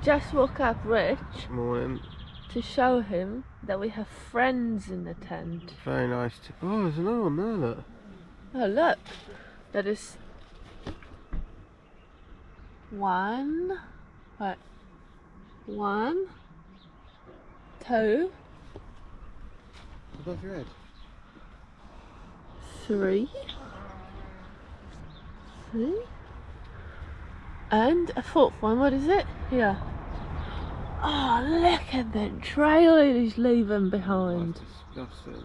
just woke up Rich Morning. to show him that we have friends in the tent. Very nice. Oh, there's another one there, look. Oh, look. That is one. What? 1, 2, Above your head. 3, and a 4th one. What is it? Here. Oh, look at the trail it is leaving behind. That's disgusting.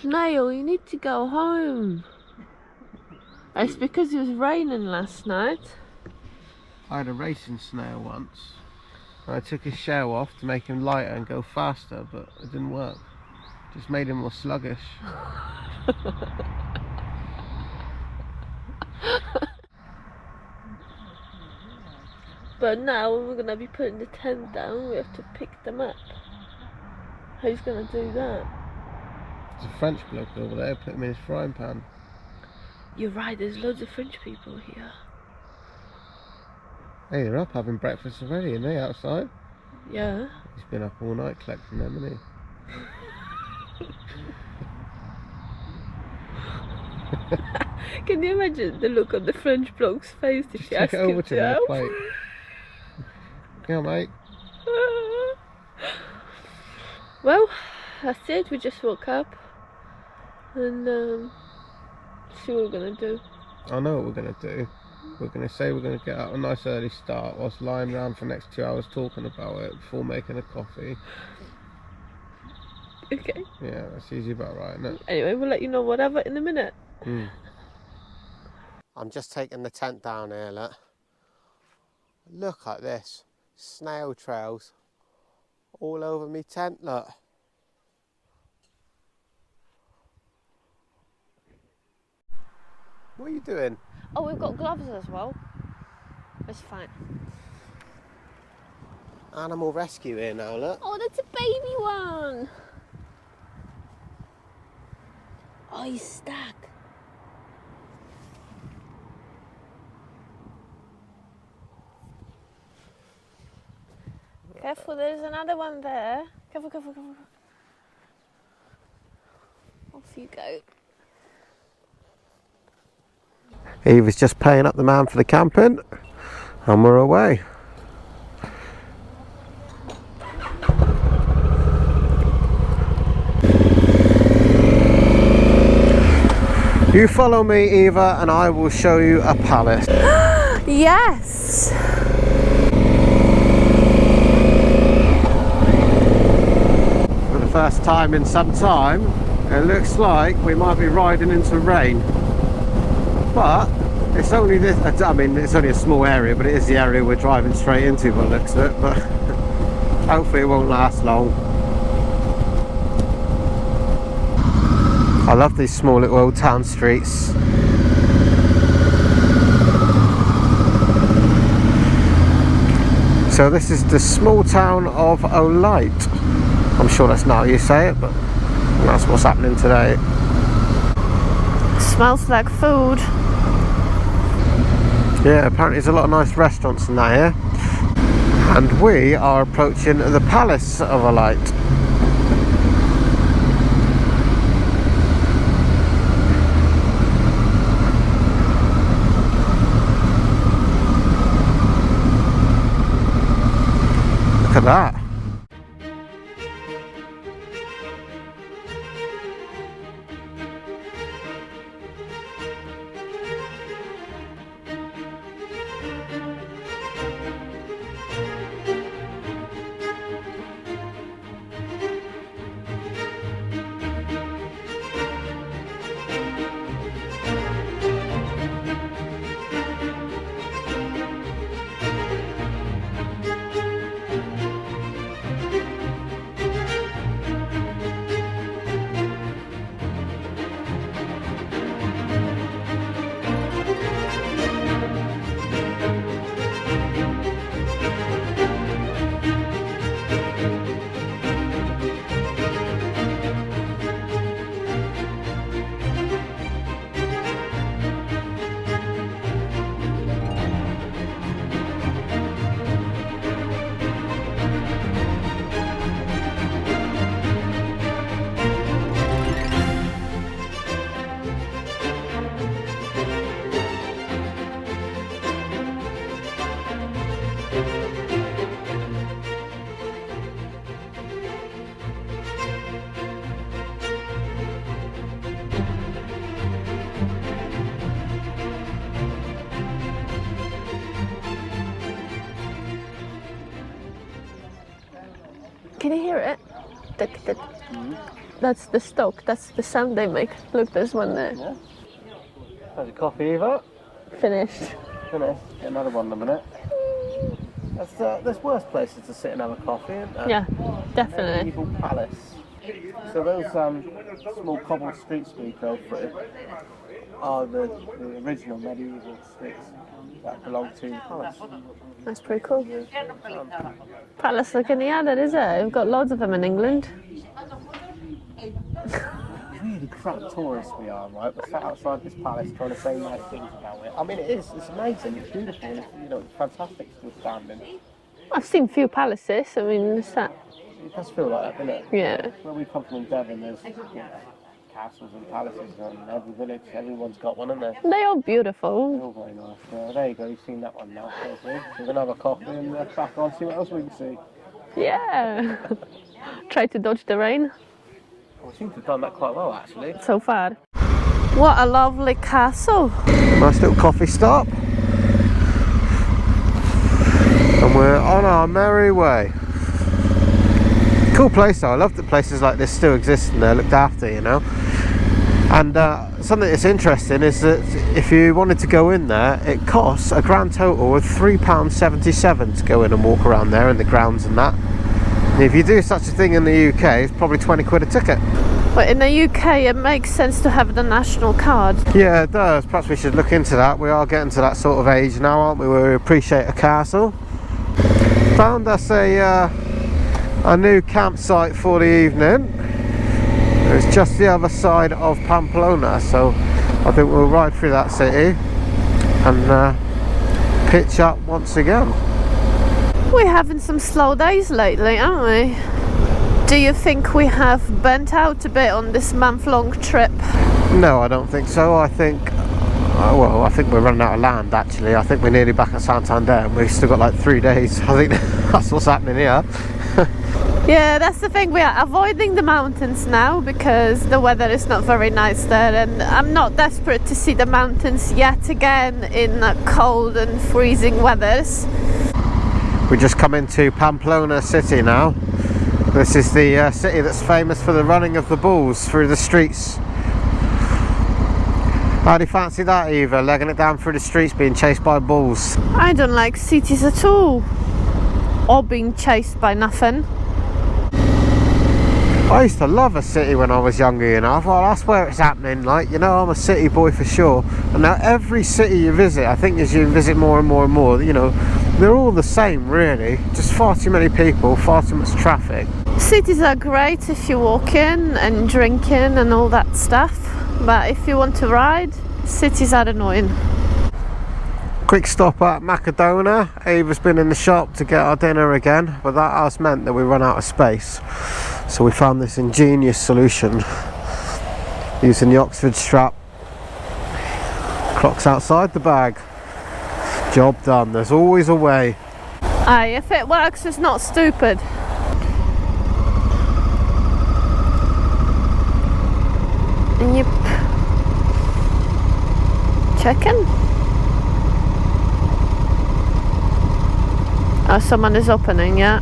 Snail, you need to go home. It's because it was raining last night. I had a racing snail once. I took his shell off to make him lighter and go faster, but it didn't work. Just made him more sluggish. But now when we're going to be putting the tent down, we have to pick them up. Who's going to do that? There's a French bloke over there, put him in his frying pan. You're right, there's loads of French people here. Hey, they're up having breakfast already, aren't they, outside? Yeah. He's been up all night collecting them, hasn't he? Can you imagine the look on the French bloke's face if you ask Take it over him to to him help? plate. Come on, mate. Well, that's it. We just woke up and see what we're gonna do. I know what we're going to do. We're going to say we're going to get out a nice early start whilst lying around for the next 2 hours talking about it before making a coffee. Okay. Yeah, that's easy about right, isn't it? Anyway, we'll let you know whatever in a minute. I'm just taking the tent down here, look. Look at this. Snail trails all over me tent, look. What are you doing? Oh, we've got gloves as well. It's fine. Animal rescue here now, look. Oh, that's a baby one. Oh, he's stuck. Careful, there's another one there. Careful, careful, careful. Off you go. He was just paying up the man for the camping, and we're away. You follow me, Eva, and I will show you a palace. Yes! For the first time in some time, it looks like we might be riding into rain. But it's only this, I mean, it's only a small area, but it is the area we're driving straight into by the looks of it. But hopefully it won't last long. I love these small little old town streets. So this is the small town of Olite. I'm sure that's not how you say it, but that's what's happening today. Smells like food. Yeah, apparently there's a lot of nice restaurants in that here. And we are approaching the Palace of Olite. Look at that. can you hear it? Tick, tick. That's the stoke, that's the sound they make. Look, there's one there. Yeah. How's your coffee, Eva? Finished. Finished. Get another one in a minute. There's worse places to sit and have a coffee, isn't there? Yeah, definitely. Medieval Palace. So those small cobbled streets we go through are the original medieval streets that belong to the palace. That's pretty cool. Palace like any other, is it? We've got loads of them in England. Really crap tourists we are, right? We're sat outside this palace trying to say nice things about it. I mean, it's amazing, it's beautiful, it's fantastic still standing. I've seen few palaces, I mean, it's that. It does feel like that, doesn't it? Yeah. Where we come from in Devon, there's castles and palaces in every village. Everyone's got one, haven't they? They're all beautiful. They're all very nice. There you go, you've seen that one now. So we're going to have a coffee and back on, see what else we can see. Yeah. Try to dodge the rain. We seem to have done that quite well, actually. So far. What a lovely castle. Nice little coffee stop. And we're on our merry way. Cool place though. I love that places like this still exist and they're looked after, you know. And something that's interesting is that if you wanted to go in there, it costs a grand total of £3.77 to go in and walk around there in the grounds and that. And if you do such a thing in the UK, it's probably 20 quid a ticket. But in the UK it makes sense to have the national card. Yeah, it does. Perhaps we should look into that. We are getting to that sort of age now, aren't we, where we appreciate a castle. Found us a new campsite for the evening. It's just the other side of Pamplona, so I think we'll ride through that city and pitch up once again. We're having some slow days lately, aren't we? Do you think we have burnt out a bit on this month-long trip? No, I don't think so. I think I think we're running out of land, actually. I think we're nearly back at Santander and we've still got like 3 days. I think that's what's happening here. Yeah, that's the thing. We are avoiding the mountains now because the weather is not very nice there, and I'm not desperate to see the mountains yet again in cold and freezing weathers. We just come into Pamplona city now. This is the city that's famous for the running of the bulls through the streets. How do you fancy that, Eva? Legging it down through the streets being chased by bulls? I don't like cities at all. Or being chased by nothing. I used to love a city when I was younger, you know. I thought that's where it's happening, like, you know, I'm a city boy for sure. And now every city you visit, I think as you visit more and more and more, you know, they're all the same really. Just far too many people, far too much traffic. Cities are great if you're walking and drinking and all that stuff. But if you want to ride, cities are annoying. Quick stop at Macedona. Eva's been in the shop to get our dinner again, but that has meant that we run out of space. So we found this ingenious solution using the Oxford strap. Crocs outside the bag. Job done. There's always a way. Aye, if it works, it's not stupid. Yep. Checking. Oh, someone is opening, yeah.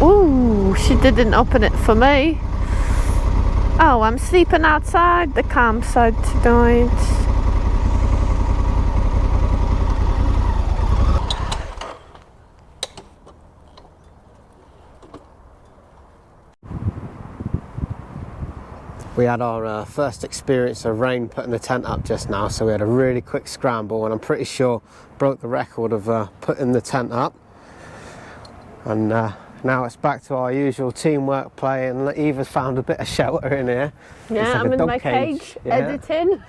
Ooh, she didn't open it for me. Oh, I'm sleeping outside the campsite tonight. We had our first experience of rain putting the tent up just now, so we had a really quick scramble and I'm pretty sure broke the record of putting the tent up. And now it's back to our usual teamwork play, and Eva's found a bit of shelter in here. Yeah, like I'm in my cage editing.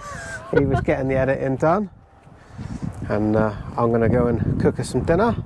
Eva's getting the editing done. And I'm going to go and cook us some dinner.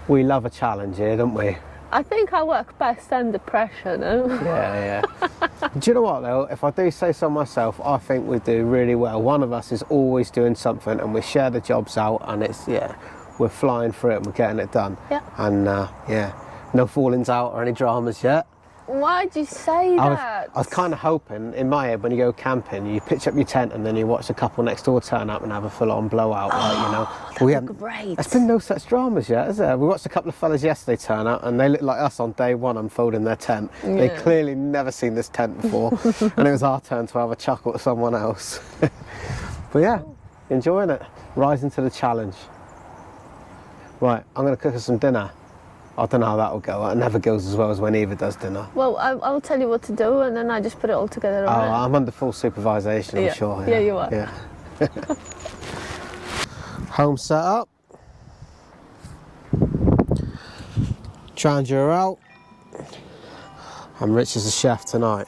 We love a challenge here, don't we? I think I work best under pressure, no? Yeah, yeah. Do you know what though? If I do say so myself, I think we do really well. One of us is always doing something and we share the jobs out, and it's, yeah, we're flying through it and we're getting it done. Yeah. And yeah, no fallings out or any dramas yet. Why'd you say that? I was kind of hoping, in my head, when you go camping, you pitch up your tent and then you watch a couple next door turn up and have a full-on blowout, like, you know. That'd be great. There's been no such dramas yet, has there? We watched a couple of fellas yesterday turn up and they looked like us on day one unfolding their tent. Yeah. They clearly never seen this tent before, and it was our turn to have a chuckle at someone else. But yeah, enjoying it. Rising to the challenge. Right, I'm going to cook us some dinner. I don't know how that'll go. It never goes as well as when Eva does dinner. Well, I'll tell you what to do and then I just put it all together. Oh, I'm under full supervision, I'm sure. Yeah, you are. Yeah. Home set up. Trangia out. I'm Rich as a chef tonight.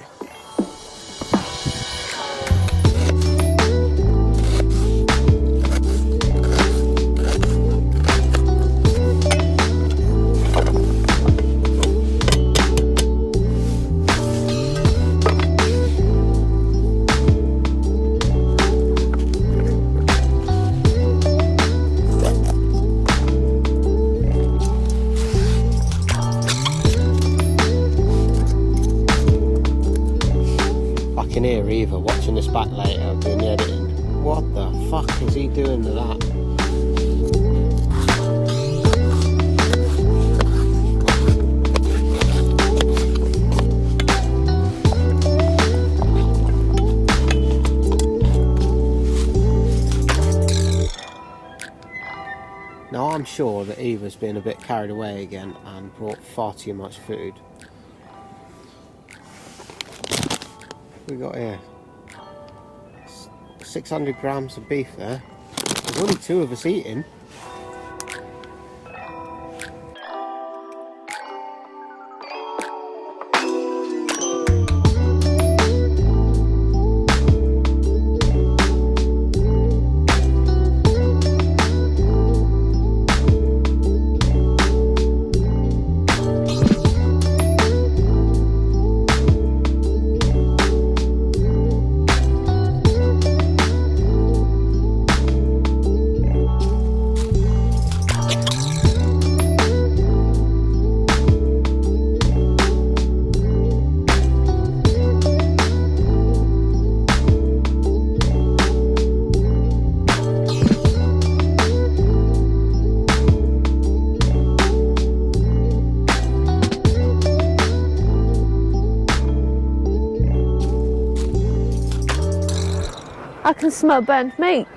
I can hear Eva watching this back later doing the editing. What the fuck is he doing to that? Now I'm sure that Eva's been a bit carried away again and brought far too much food. We got here 600 grams of beef there. There's only 2 of us eating. I can smell burnt meat.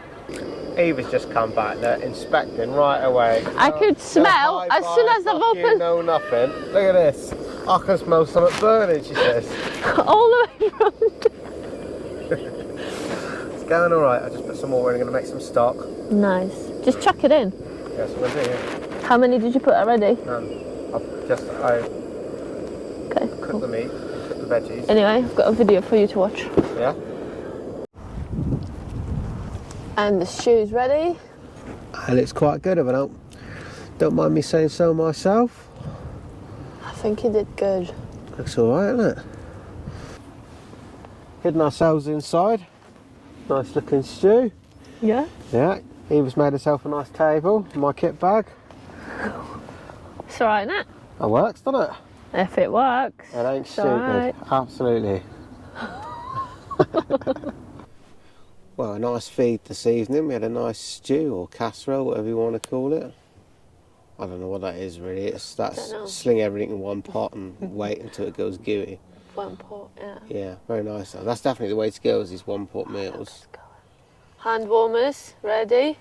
Eva's just come back there inspecting right away. I could smell as soon as I've opened. No, nothing. Look at this. I can smell something burning, she says. All the way around. It's going alright. I just put some more in. I'm going to make some stock. Nice. Just chuck it in. Yes, I'm going to do, yeah. How many did you put already? None. I Okay, cook cool. the meat, cook the veggies. Anyway, I've got a video for you to watch. Yeah? And the stew's ready. And it's quite good, if I don't mind me saying so myself. I think you did good. Looks alright, isn't it? Hidden ourselves inside. Nice looking stew. Yeah? Yeah. Eva's made herself a nice table, my kit bag. It's alright, isn't it? That works, doesn't it? If it works. It ain't it's stupid. alright. Absolutely. Well, a nice feed this evening. We had a nice stew or casserole, whatever you want to call it. I don't know what that is really. That's sling everything in one pot and wait until it goes gooey. One pot, yeah. Yeah, very nice. That's definitely the way to go, is these one pot meals. Hand warmers ready.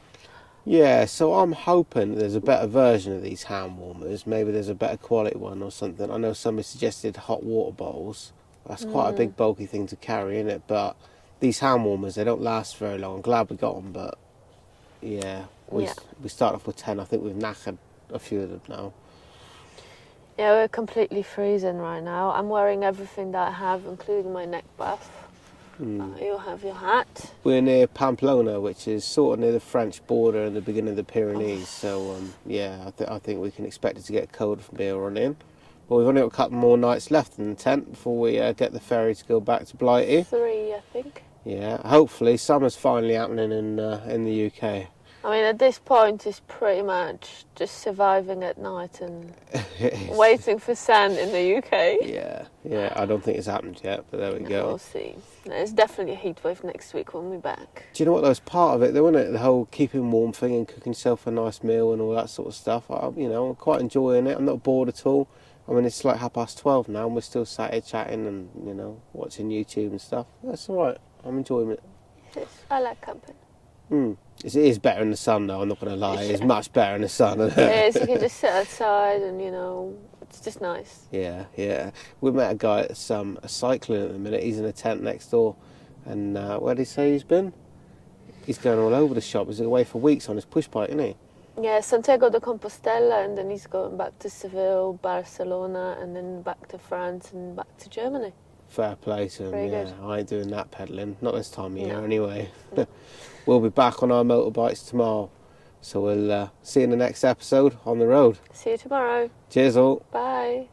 Yeah, so I'm hoping there's a better version of these hand warmers. Maybe there's a better quality one or something. I know somebody suggested hot water bowls. That's quite a big bulky thing to carry, isn't it? But these hand warmers, they don't last very long. I'm glad we got them, but yeah, we start off with 10. I think we've knackered a few of them now. Yeah, we're completely freezing right now. I'm wearing everything that I have, including my neck buff. You have your hat. We're near Pamplona, which is sort of near the French border and the beginning of the Pyrenees. So yeah, I think we can expect it to get cold from here on in. Well, we've only got a couple more nights left in the tent before we get the ferry to go back to Blighty. 3, I think. Yeah, hopefully summer's finally happening in the UK. I mean, at this point, it's pretty much just surviving at night and waiting for sand in the UK. Yeah. I don't think it's happened yet, but there we go. We'll see. There's definitely a heat wave next week when we're back. Do you know what? That was part of it, though, wasn't it? The whole keeping warm thing and cooking yourself a nice meal and all that sort of stuff. I'm quite enjoying it. I'm not bored at all. I mean, it's like 12:30 now, and we're still sat here chatting and watching YouTube and stuff. That's all right. I'm enjoying it. Yes, I like camping. It is better in the sun, though. I'm not going to lie. It's much better in the sun. It is. You can just sit outside, and it's just nice. Yeah. We met a guy that's cycling at the minute. He's in a tent next door, and where did he say he's been? He's going all over the shop. He's away for weeks on his push bike, isn't he? Yeah, Santiago de Compostela, and then he's going back to Seville, Barcelona, and then back to France and back to Germany. Fair play to him. Very yeah. good. I ain't doing that pedalling. Not this time of year, No. anyway. We'll be back on our motorbikes tomorrow. So we'll see you in the next episode on the road. See you tomorrow. Cheers all. Bye.